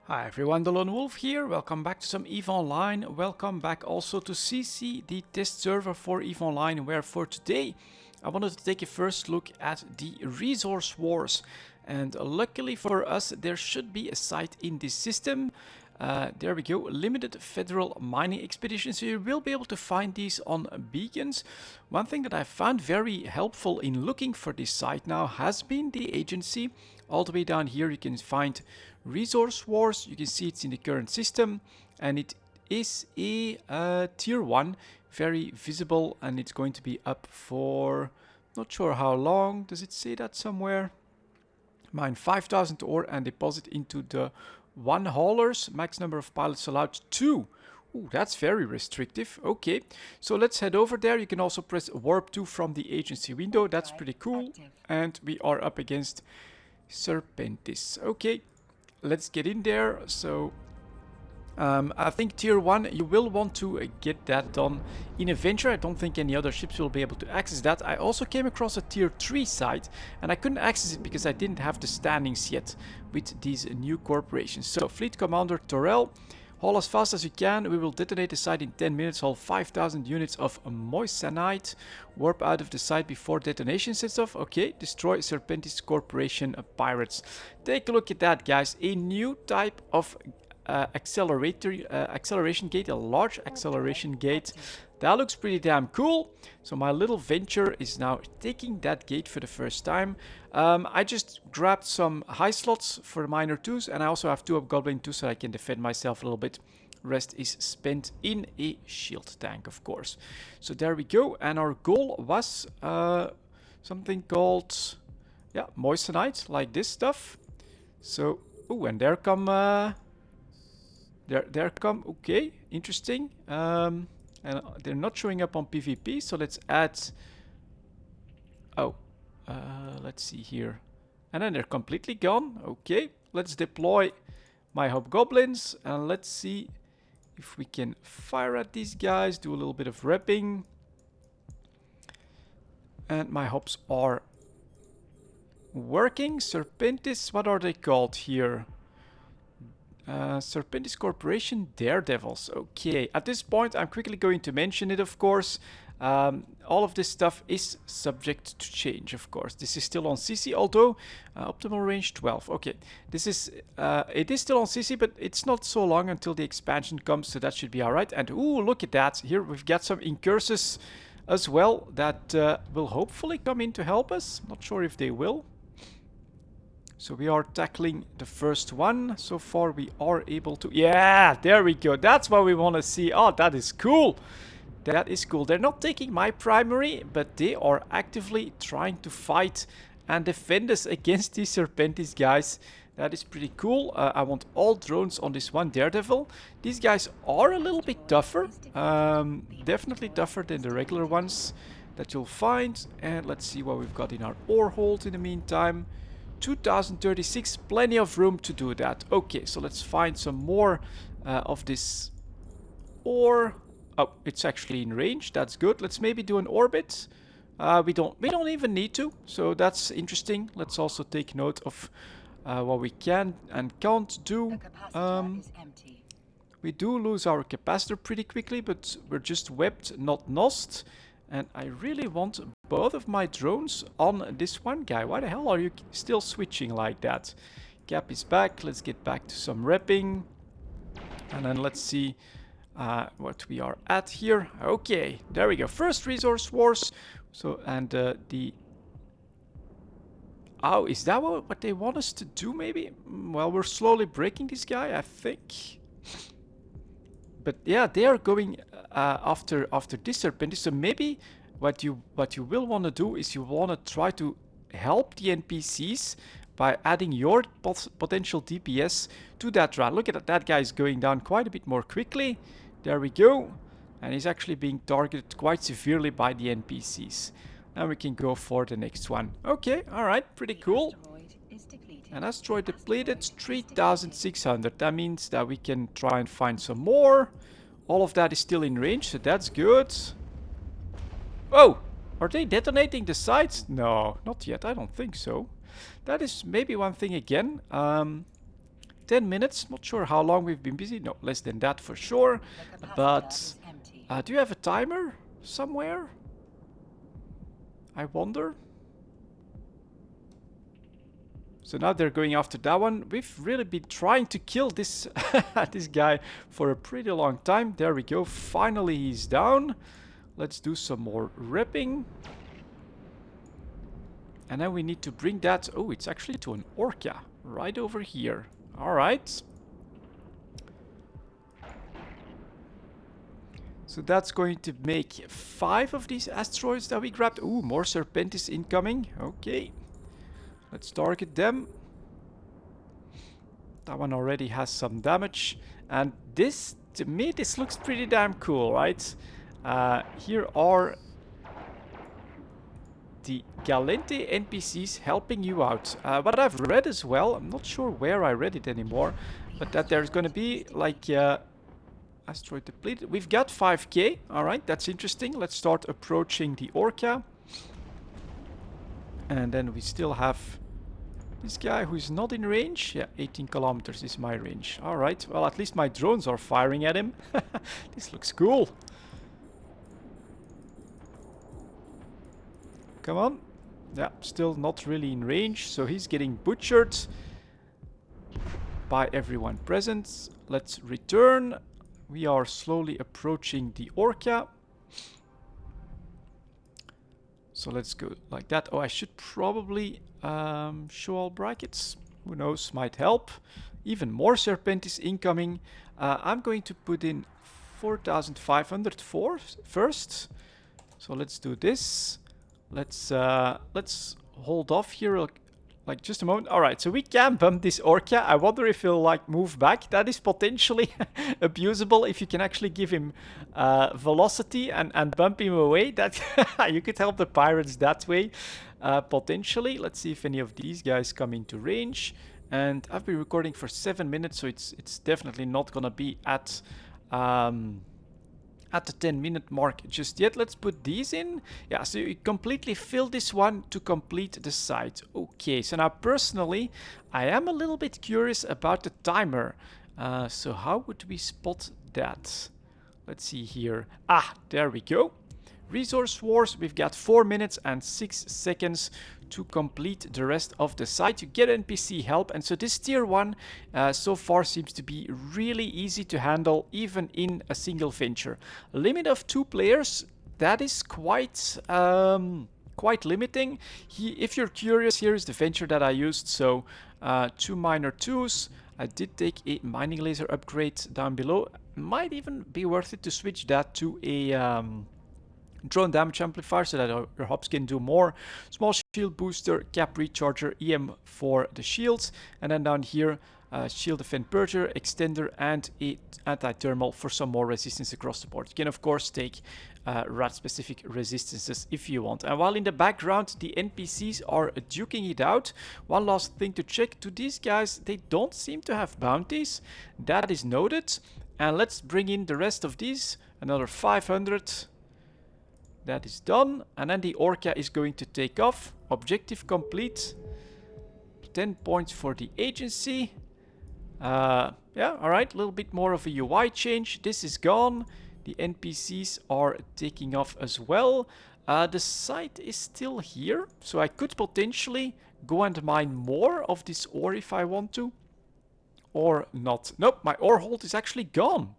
Hi everyone, delonewolf here. Welcome back to some EVE Online. Welcome back also to sisi, the test server for EVE Online, where for today I wanted to take a first look at the resource wars. And luckily for us, there should be a site in this system. There we go, limited federal mining expeditions. So you will be able to find these on beacons. One thing that I found very helpful in looking for this site now has been the agency. All the way down here you can find resource wars. You can see it's in the current system and it is a tier 1, very visible, and it's going to be up for not sure how long. Does it say that somewhere? Mine 5,000 ore and deposit into the 1 haulers. Max number of pilots allowed 2. Ooh, that's very restrictive. Okay, so let's head over there. You can also press warp 2 from the agency window. That's pretty cool. And we are up against Serpentis. Okay, let's get in there. So I think tier 1 you will want to get that done in a venture. I don't think any other ships will be able to access that. I also came across a tier 3 site and I couldn't access it because I didn't have the standings yet with these new corporations. So Fleet Commander Torel, haul as fast as you can. We will detonate the site in 10 minutes. Haul 5,000 units of moissanite. Warp out of the site before detonation sets off. Okay, destroy Serpentis Corporation pirates. Take a look at that, guys. A new type of acceleration gate, a large acceleration gate. That looks pretty damn cool. So my little venture is now taking that gate for the first time. I just grabbed some high slots for minor 2s, and I also have 2 of Goblin 2 so I can defend myself a little bit. Rest is spent in a shield tank, of course. So there we go, and our goal was something called, yeah, moissanite, like this stuff. So, oh, and there come... okay, interesting. And they're not showing up on PvP, so let's add... Oh, let's see here. And then they're completely gone. Okay, let's deploy my hobgoblins and let's see if we can fire at these guys, do a little bit of repping. And my hobs are working. Serpentis, what are they called here? Serpentis Corporation Daredevils. Okay, at this point I'm quickly going to mention it, of course. All of this stuff is subject to change, of course. This is still on sisi, although optimal range 12. Okay, this is it is still on sisi, but it's not so long until the expansion comes, so that should be all right. And ooh, look at that! Here we've got some incursus as well that will hopefully come in to help us. Not sure if they will. So we are tackling the first one. So far we are able to... Yeah, there we go. That's what we want to see. Oh, that is cool. That is cool. They're not taking my primary, but they are actively trying to fight and defend us against these Serpentis guys. That is pretty cool. I want all drones on this one Daredevil. These guys are a little bit tougher. Definitely tougher than the regular ones that you'll find. And let's see what we've got in our ore hold in the meantime. 2036, plenty of room to do that. Okay, so let's find some more of this ore. Oh, it's actually in range. That's good. Let's maybe do an orbit. We don't even need to, so that's interesting. Let's also take note of what we can and can't do. We do lose our capacitor pretty quickly, but we're just webbed, not nosed. And I really want both of my drones on this one guy. Why the hell are you still switching like that? Cap is back. Let's get back to some repping. And then let's see what we are at here. Okay, there we go. First resource wars. So, and the... Oh, is that what they want us to do maybe? Well, we're slowly breaking this guy, I think. But yeah, they are going after this Serpentis. So maybe what you will want to do is you want to try to help the NPCs by adding your potential DPS to that route. Look at that guy is going down quite a bit more quickly. There we go. And he's actually being targeted quite severely by the NPCs. Now we can go for the next one. Okay, alright, pretty cool. An asteroid depleted, 3,600. That means that we can try and find some more. All of that is still in range, so that's good. Oh! Are they detonating the sites? No, not yet. I don't think so. That is maybe one thing again. 10 minutes. Not sure how long we've been busy. No, less than that for sure. But do you have a timer somewhere? I wonder. So now they're going after that one. We've really been trying to kill this this guy for a pretty long time. There we go. Finally he's down. Let's do some more ripping. And then we need to bring that... Oh, it's actually to an orca. Right over here. Alright. So that's going to make 5 of these asteroids that we grabbed. Ooh, more Serpentis incoming. Okay. Let's target them. That one already has some damage. And this, to me, this looks pretty damn cool, right? Here are the Galente NPCs helping you out. What I've read as well, I'm not sure where I read it anymore, but that there's going to be like asteroid depleted. We've got 5k. Alright, that's interesting. Let's start approaching the orca. And then we still have this guy who's not in range. Yeah, 18 kilometers is my range. Alright, well, at least my drones are firing at him. This looks cool. Come on. Yeah, still not really in range, so he's getting butchered by everyone present. Let's return. We are slowly approaching the orca. So let's go like that. Oh, I should probably show all brackets. Who knows, might help. Even more Serpentis incoming. I'm going to put in 4,504 first. So let's do this. Let's hold off here like just a moment. All right, so we can bump this orca. I wonder if he'll like move back. That is potentially abusable if you can actually give him velocity and bump him away. That you could help the pirates that way potentially. Let's see if any of these guys come into range. And I've been recording for 7 minutes, so it's definitely not gonna be at the 10-minute mark just yet. Let's put these in. Yeah, so you completely fill this one to complete the site. Okay, so now personally, I am a little bit curious about the timer. So how would we spot that? Let's see here. Ah, there we go. Resource Wars, we've got 4 minutes and 6 seconds to complete the rest of the site. You get NPC help, and so this tier 1 so far seems to be really easy to handle even in a single venture. Limit of 2 players, that is quite limiting. If you're curious, here is the venture that I used. So 2 miner 2s. I did take a mining laser upgrade down below. Might even be worth it to switch that to a drone damage amplifier so that your hubs can do more. Small shield booster, cap recharger, EM for the shields, and then down here shield defend purger, extender, and a anti-thermal for some more resistance across the board. You can of course take rat specific resistances if you want. And while in the background the NPCs are duking it out, one last thing to check: to these guys, they don't seem to have bounties. That is noted. And let's bring in the rest of these, another 500. That is done, and then the orca is going to take off. Objective complete. 10 points for the agency. Yeah, alright, a little bit more of a UI change. This is gone. The NPCs are taking off as well. The site is still here, so I could potentially go and mine more of this ore if I want to. Or not. Nope, my ore hold is actually gone.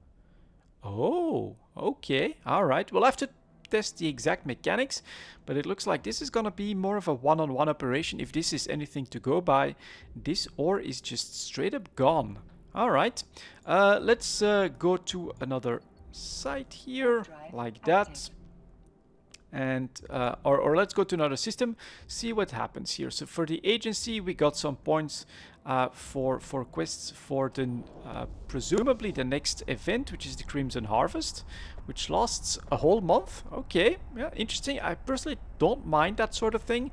Oh, okay, alright. We'll have to test the exact mechanics, but it looks like this is gonna be more of a one-on-one operation if this is anything to go by. This ore is just straight up gone. All right, let's go to another site here like that, and or let's go to another system, see what happens here. So for the agency, we got some points for quests for the presumably the next event, which is the Crimson Harvest, which lasts a whole month. Okay, yeah, interesting. I personally don't mind that sort of thing.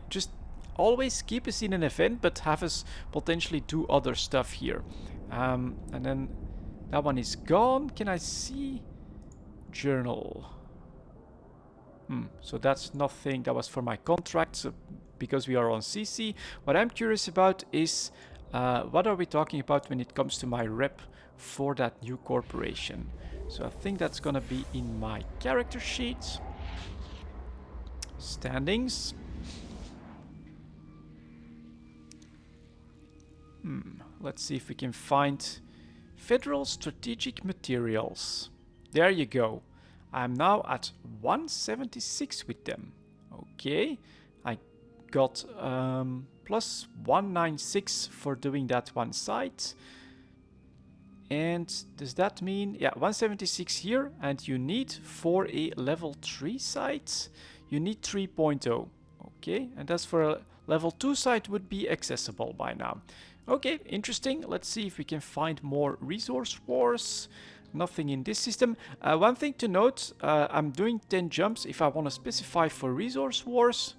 Just always keep us in an event, but have us potentially do other stuff here. And then that one is gone. Can I see journal? So that's nothing. That was for my contract, so because we are on CC. What I'm curious about is what are we talking about when it comes to my rep for that new corporation? So I think that's gonna be in my character sheet. Standings. Let's see if we can find Federal Strategic Materials. There you go. I'm now at 176 with them. Okay, I got plus 196 for doing that one site. And does that mean, yeah, 176 here, and you need for a level 3 site, you need 3.0. Okay, and that's for a level 2 site would be accessible by now. Okay, interesting. Let's see if we can find more resource wars. Nothing in this system. One thing to note, I'm doing 10 jumps. If I want to specify for resource wars,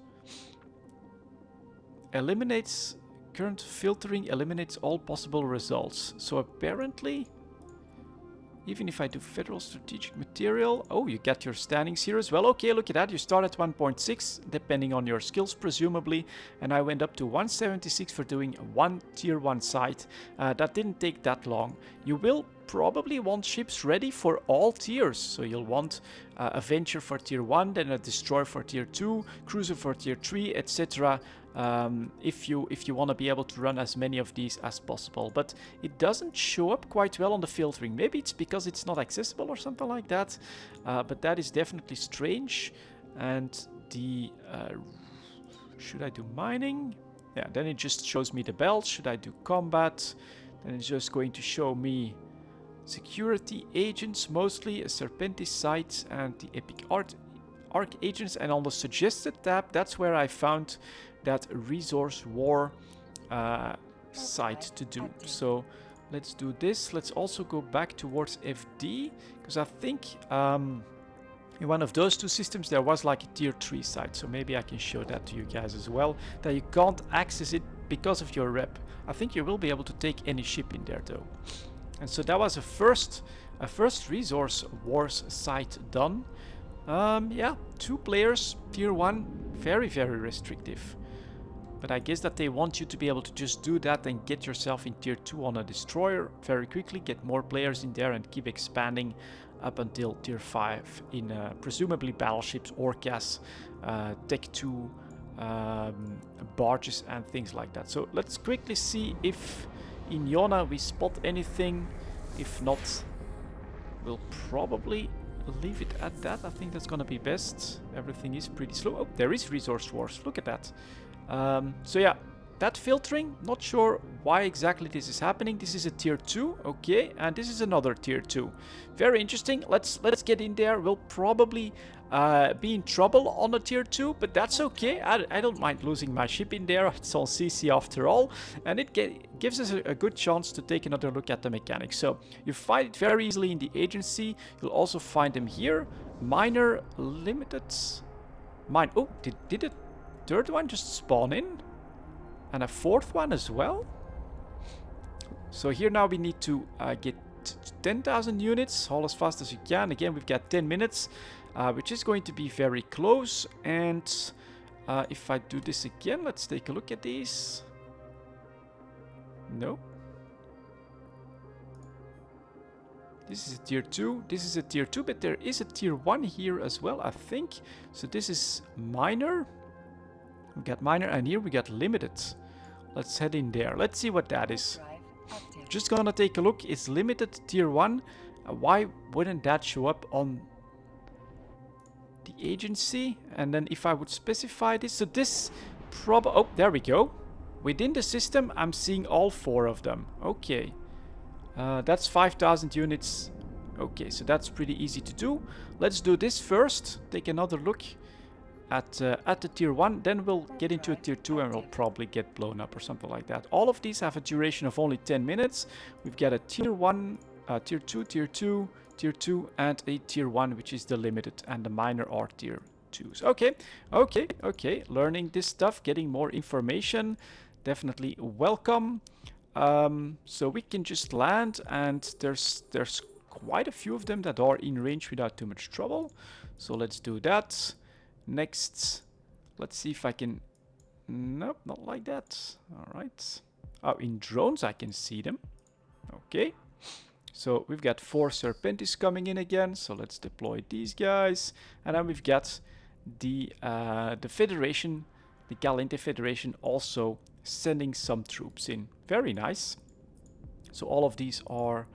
eliminates current filtering, eliminates all possible results. So apparently, even if I do Federal Strategic Material, oh, you get your standings here as well. Okay, look at that. You start at 1.6, depending on your skills, presumably. And I went up to 176 for doing one tier 1 site. That didn't take that long. You will probably want ships ready for all tiers. So you'll want a Venture for tier 1, then a Destroyer for tier 2, Cruiser for tier 3, etc. If you want to be able to run as many of these as possible. But it doesn't show up quite well on the filtering. Maybe it's because it's not accessible or something like that. But that is definitely strange. And the should I do mining? Yeah, then it just shows me the belts. Should I do combat? Then it's just going to show me security agents, mostly a Serpentis site and the Epic Arc agents. And on the suggested tab, that's where I found that resource war site to do. So let's do this. Let's also go back towards FD, because I think in one of those two systems there was like a tier 3 site. So maybe I can show that to you guys as well, that you can't access it because of your rep. I think you will be able to take any ship in there though. And so that was a first resource wars site done. Yeah, 2 players, tier 1, very, very restrictive. But I guess that they want you to be able to just do that and get yourself in tier 2 on a destroyer very quickly, get more players in there and keep expanding up until tier 5 in presumably battleships, orcas, tech 2, barges and things like that. So let's quickly see if in Iona we spot anything. If not, we'll probably leave it at that. I think that's gonna be best. Everything is pretty slow. Oh, there is resource wars. Look at that. So yeah, that filtering, not sure why exactly this is happening. This is a tier 2, okay, and this is another tier 2. Very interesting. Let's get in there. We'll probably be in trouble on a tier 2, but that's okay. I don't mind losing my ship in there. It's on CC after all, and it gives us a good chance to take another look at the mechanics. So you find it very easily in the agency. You'll also find them here. Minor limited mine. Oh, did it? Third one just spawn in, and a 4th one as well. So here now we need to get 10,000 units, haul as fast as you can. Again, we've got 10 minutes, which is going to be very close. And if I do this again, let's take a look at these. No. This is a tier 2, this is a tier 2, but there is a tier 1 here as well, I think. So this is minor. We got minor, and here we got limited. Let's head in there. Let's see what that is. Just gonna take a look. It's limited tier 1. Why wouldn't that show up on the agency? And then if I would specify this, so this oh, there we go. Within the system, I'm seeing all 4 of them. Okay. That's 5,000 units. Okay, so that's pretty easy to do. Let's do this first. Take another look at the tier 1, then we'll get into a tier 2 and we'll probably get blown up or something like that. All of these have a duration of only 10 minutes. We've got a tier 1, tier 2, tier 2, tier 2, and a tier 1, which is the limited, and the minor are tier 2s. Okay. Learning this stuff, getting more information, definitely welcome. So we can just land, and there's quite a few of them that are in range without too much trouble. So let's do that. Next, let's see if I can... Nope, not like that. All right. Oh, in drones I can see them. Okay. So we've got 4 Serpentis coming in again. So let's deploy these guys. And then we've got the Federation, the Galente Federation, also sending some troops in. Very nice. So all of these are...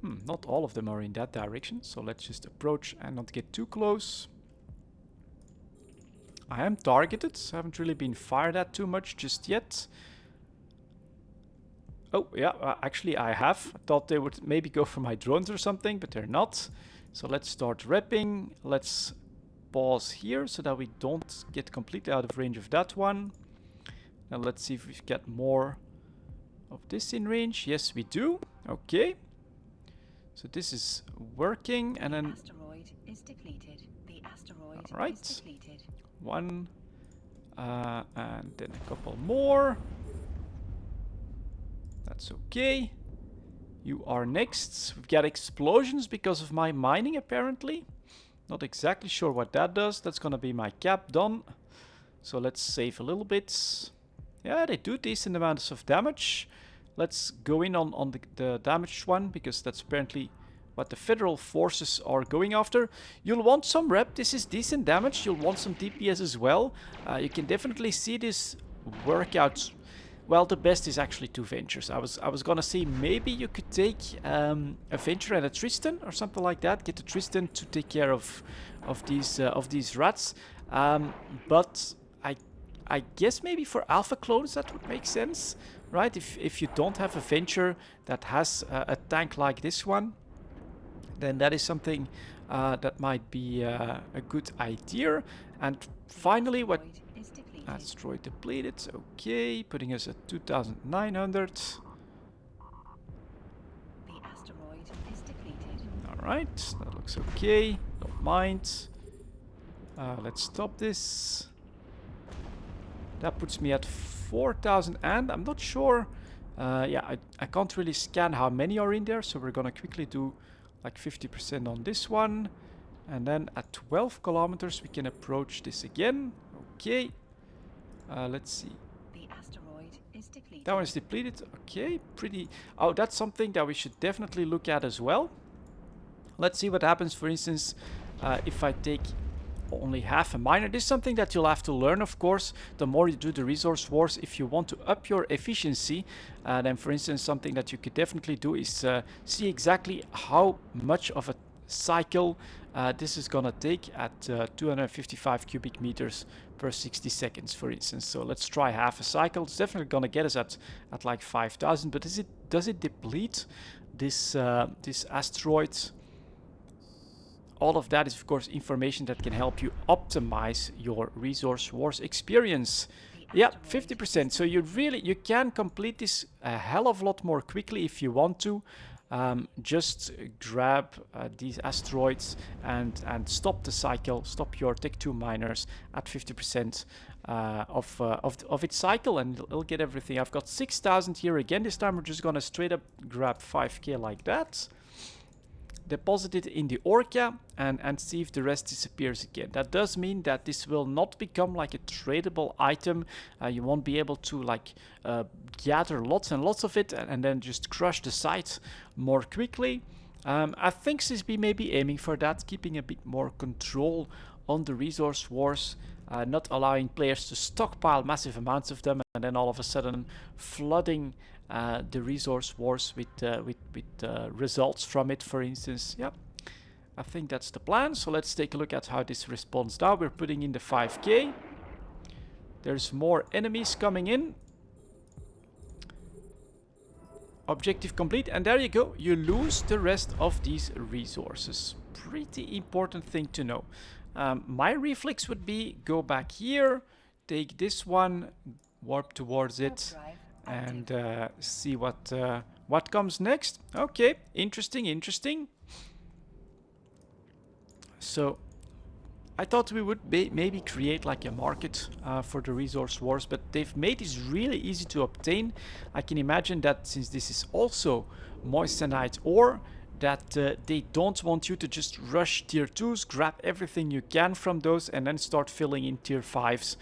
not all of them are in that direction. So let's just approach and not get too close. I am targeted. Haven't really been fired at too much just yet. Oh, yeah, actually I have. I thought they would maybe go for my drones or something, but they're not. So let's start repping. Let's pause here so that we don't get completely out of range of that one. Now let's see if we get more of this in range. Yes, we do. Okay. So this is working, and then... The asteroid is depleted. The asteroid is depleted. One, and then a couple more. That's okay. You are next. We've got explosions because of my mining, apparently. Not exactly sure what that does. That's gonna be my cap done. So let's save a little bit. Yeah, they do decent amounts of damage. Let's go in on the damaged one, because that's apparently what the federal forces are going after. You'll want some rep. This is decent damage. You'll want some DPS as well. You can definitely see this work out. Well, the best is actually 2 Ventures. I was gonna say maybe you could take a Venture and a Tristan or something like that. Get the Tristan to take care of these rats. But I guess maybe for alpha clones that would make sense, right? If you don't have a Venture that has a tank like this one, then that is something that might be a good idea. And finally, what... Asteroid depleted, okay, putting us at 2,900. The asteroid is depleted. Alright, that looks okay, don't mind. Let's stop this. That puts me at 4,000, and I'm not sure. Yeah, I can't really scan how many are in there, so we're gonna quickly do like 50% on this one. And then at 12 kilometers we can approach this again. Okay. Let's see. The asteroid is depleted. That one is depleted. Okay, pretty... Oh, that's something that we should definitely look at as well. Let's see what happens, for instance, if I take only half a miner. This is something that you'll have to learn, of course, the more you do the resource wars. If you want to up your efficiency, then, for instance, something that you could definitely do is see exactly how much of a cycle this is gonna take at 255 cubic meters per 60 seconds, for instance. So let's try half a cycle. It's definitely gonna get us at like 5,000. But does it deplete this this asteroid? All of that is, of course, information that can help you optimize your resource wars experience. Yeah, 50%. So you can complete this a hell of a lot more quickly if you want to. Just grab these asteroids and stop the cycle, stop your Tech 2 miners at 50% of its cycle, and it'll get everything. I've got 6,000 here again. This time we're just gonna straight up grab 5k like that, deposit it in the Orca, and see if the rest disappears again. That does mean that this will not become like a tradable item. You won't be able to like gather lots and lots of it and then just crush the site more quickly. I think CSB may be aiming for that, keeping a bit more control on the resource wars, not allowing players to stockpile massive amounts of them and then all of a sudden flooding the resource wars with results from it, for instance. Yeah, I think that's the plan. So let's take a look at how this responds now. We're putting in the 5k. There's more enemies coming in. Objective complete, and there you go. You lose the rest of these resources. Pretty important thing to know. My reflex would be go back here, take this one, warp towards it, and see what comes next. Okay, interesting. So I thought we would maybe create like a market for the resource wars, but they've made this really easy to obtain. I can imagine that since this is also moissanite ore, that they don't want you to just rush tier 2s, grab everything you can from those, and then start filling in tier 5s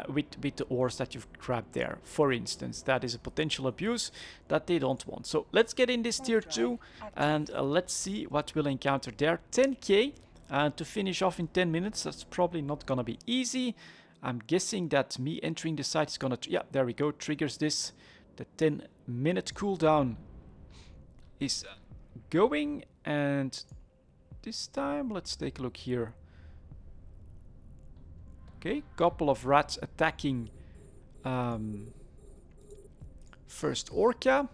with the ores that you've grabbed there. For instance, that is a potential abuse that they don't want. So let's get in this tier 2 and let's see what we'll encounter there. 10k to finish off in 10 minutes. That's probably not gonna be easy. I'm guessing that me entering the site is gonna... yeah, there we go. Triggers this. The 10-minute cooldown is going, and this time let's take a look here. Okay, couple of rats attacking first orca.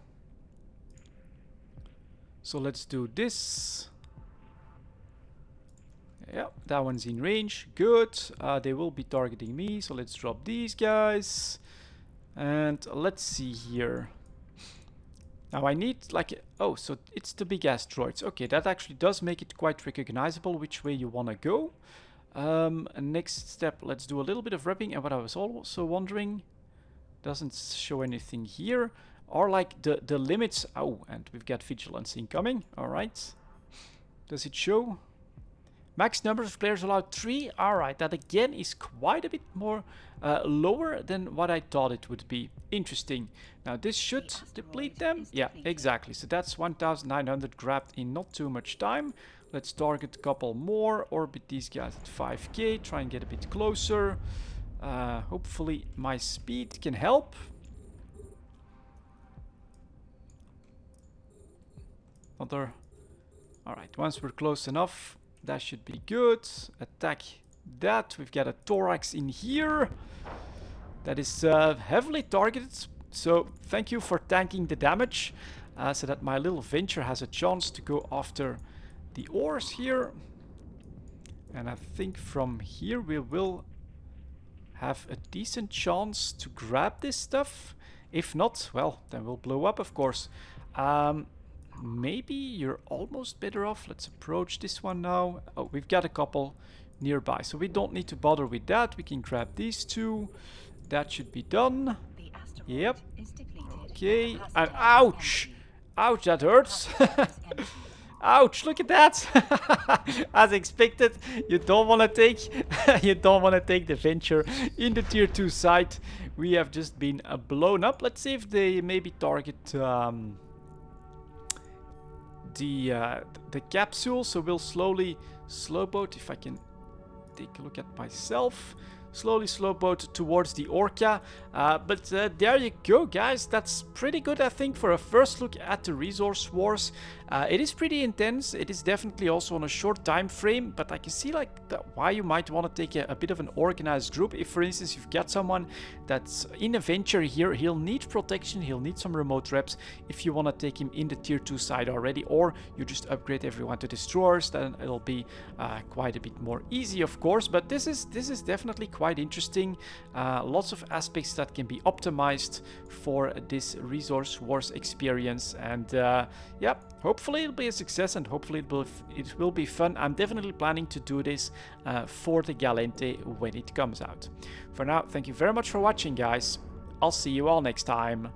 So let's do this. Yeah, that one's in range. Good. They will be targeting me, so let's drop these guys. And let's see here. Now I need like... oh, so it's the big asteroids. Okay, that actually does make it quite recognizable which way you want to go. Next step, let's do a little bit of repping. And what I was also wondering, doesn't show anything here, are like the limits. Oh, and we've got vigilance incoming. All right. Does it show? Max numbers of players allowed 3. Alright, that again is quite a bit more lower than what I thought it would be. Interesting. Now this should deplete them. Yeah, exactly. So that's 1,900 grabbed in not too much time. Let's target a couple more. Orbit these guys at 5k. Try and get a bit closer. Hopefully my speed can help. Alright, once we're close enough, that should be good. Attack that. We've got a thorax in here that is heavily targeted. So thank you for tanking the damage so that my little venture has a chance to go after the ores here. And I think from here we will have a decent chance to grab this stuff. If not, well, then we'll blow up, of course. Maybe you're almost better off. Let's approach this one now. Oh, we've got a couple nearby, so we don't need to bother with that. We can grab these two. That should be done. Yep. Okay. And ouch! Ouch, that hurts. Ouch, look at that. As expected, you don't want to take the venture in the tier 2 site. We have just been blown up. Let's see if they maybe target the capsule. So we'll slowly slow boat, if I can take a look at myself. Slowly slow boat towards the orca. But there you go, guys. That's pretty good, I think, for a first look at the resource wars. It is pretty intense. It is definitely also on a short time frame, but I can see like why you might want to take a bit of an organized group. If, for instance, you've got someone that's in a venture here, he'll need protection, he'll need some remote reps. If you want to take him in the tier 2 side already, or you just upgrade everyone to destroyers, then it'll be quite a bit more easy, of course. But this is definitely quite interesting. Lots of aspects that can be optimized for this resource wars experience, and yeah, hopefully it'll be a success, and hopefully it will be fun. I'm definitely planning to do this for the Galente when it comes out. For now, thank you very much for watching, guys. I'll see you all next time.